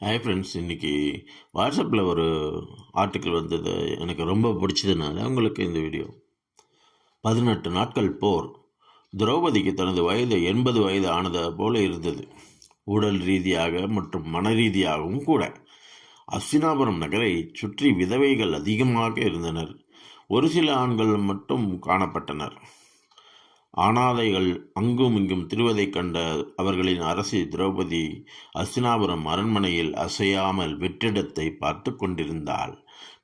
Hi friends, இன்றைக்கி வாட்ஸ்அப்பில் ஒரு ஆர்டிக்கிள் வந்தது, எனக்கு ரொம்ப பிடிச்சதுனால உங்களுக்கு இந்த வீடியோ. 18 நாட்கள் போர். திரௌபதிக்கு தனது வயது 80 வயது ஆனது போல இருந்தது, உடல் ரீதியாக மற்றும் மன ரீதியாகவும் கூட. அஸ்தினாபுரம் நகரை சுற்றி விதவைகள் அதிகமாக இருந்தனர். ஒரு சில ஆண்கள் மட்டும் காணப்பட்டனர். அனாதைகள் அங்கும் இங்கும் திருவதைக் கண்ட அவர்களின் அரசி திரௌபதி அஸ்தினாபுரம் அரண்மனையில் அசையாமல் வெற்றிடத்தை பார்த்து கொண்டிருந்தாள்.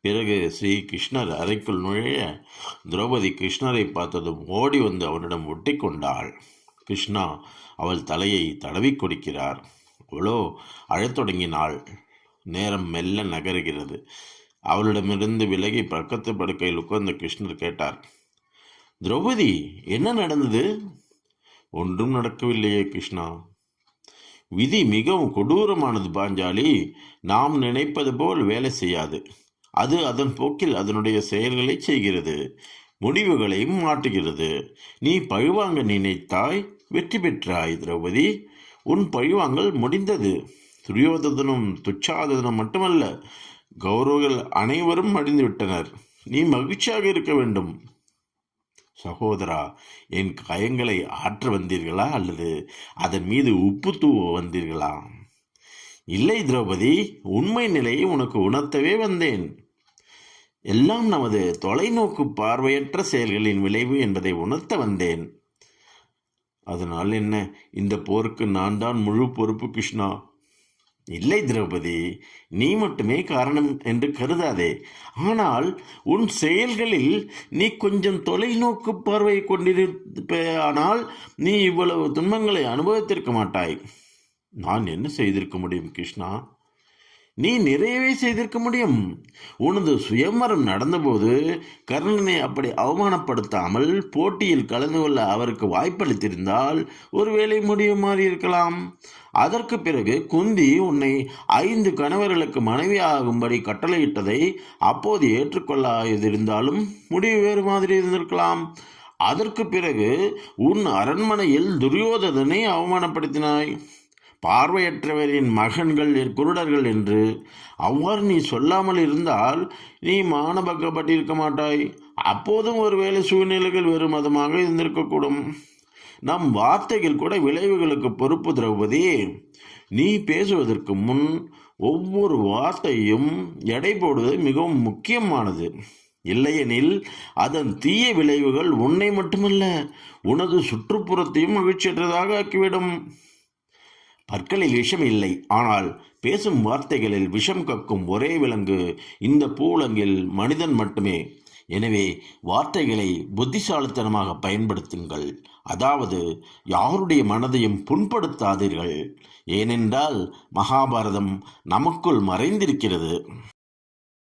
பிறகு ஸ்ரீ கிருஷ்ணர் அறைக்குள் நுழைய திரௌபதி கிருஷ்ணரை பார்த்ததும் ஓடி வந்து அவனிடம் ஒட்டி கொண்டாள். கிருஷ்ணா அவள் தலையை தடவி கொடுக்கிறார். அவளோ அழத் தொடங்கினாள். நேரம் மெல்ல நகருகிறது. அவளிடமிருந்து விலகி பக்கத்து படுக்கையில் உட்கார்ந்த கிருஷ்ணர் கேட்டார், திரௌபதி, என்ன நடந்தது? ஒன்றும் நடக்கவில்லையே கிருஷ்ணா. விதி மிகவும் கொடூரமானது பாஞ்சாலி. நாம் நினைப்பது போல் வேலை செய்யாது. அது அதன் போக்கில் அதனுடைய செயல்களை செய்கிறது, முடிவுகளையும் மாற்றுகிறது. நீ பழிவாங்க நினைத்தாய், வெற்றி பெற்றாய் திரௌபதி. உன் பழிவாங்கல் முடிந்தது. துரியோதனும் துச்சாதனும் மட்டுமல்ல, கௌரவர்கள் அனைவரும் அடைந்துவிட்டனர். நீ மகிழ்ச்சியாக இருக்க வேண்டும். சகோதரா, என் காயங்களை ஆற்ற வந்தீர்களா அல்லது அதன் மீது உப்பு தூவ வந்தீர்களா? இல்லை திரௌபதி, உண்மை நிலையை உனக்கு உணர்த்தவே வந்தேன். எல்லாம் நமது தொலைநோக்கு பார்வையற்ற செயல்களின் விளைவு என்பதை உணர்த்த வந்தேன். அதனால் என்ன? இந்த போருக்கு நான் தான் முழு பொறுப்பு கிருஷ்ணா. இல்லை திரௌபதி, நீ மட்டுமே காரணம் என்று கருதாதே. ஆனால் உன் செயல்களில் நீ கொஞ்சம் தொலைநோக்கு பார்வை கொண்டிருப்பானால் நீ இவ்வளவு துன்பங்களை அனுபவித்திருக்க மாட்டாய். நான் என்ன செய்திருக்க முடியும் கிருஷ்ணா? நீ நிறையவே செய்திருக்க முடியும். உனது சுயமரம் நடந்தபோது கர்ணனை அப்படி அவமானப்படுத்தாமல் போட்டியில் கலந்து கொள்ள அவருக்கு வாய்ப்பளித்திருந்தால் ஒருவேளை முடிவு மாறி இருக்கலாம். அதற்கு பிறகு குந்தி உன்னை 5 கணவர்களுக்கு மனைவியாகும்படி கட்டளையிட்டதை அப்போது ஏற்றுக்கொள்ளாதிருந்தாலும் முடிவு வேறு மாதிரி இருந்திருக்கலாம். அதற்கு பிறகு உன் அரண்மனையில் துரியோதனனை அவமானப்படுத்தினாய். பார்வையற்றவரின் மகன்கள் குருடர்கள் என்று. அவ்வாறு நீ சொல்லாமல் இருந்தால் நீ மானபக்கப்பட்டிருக்க மாட்டாய். அப்போதும் ஒருவேளை சூழ்நிலைகள் வேறு மதமாக இருந்திருக்கக்கூடும். நம் வார்த்தைகள் கூட விளைவுகளுக்கு பொறுப்பு திரௌபதி. நீ பேசுவதற்கு முன் ஒவ்வொரு வார்த்தையும் எடை போடுவது மிகவும் முக்கியமானது. இல்லையெனில் அதன் தீய விளைவுகள் உன்னை மட்டுமல்ல, உனது சுற்றுப்புறத்தையும் மகிழ்ச்சியற்றதாக ஆக்கிவிடும். பற்களில் விஷம் இல்லை, ஆனால் பேசும் வார்த்தைகளில் விஷம் கக்கும் ஒரே விலங்கு இந்த பூவுலகில் மனிதன் மட்டுமே. எனவே வார்த்தைகளை புத்திசாலித்தனமாக பயன்படுத்துங்கள். அதாவது யாருடைய மனதையும் புண்படுத்தாதீர்கள். ஏனென்றால் மகாபாரதம் நமக்குள் மறைந்திருக்கிறது.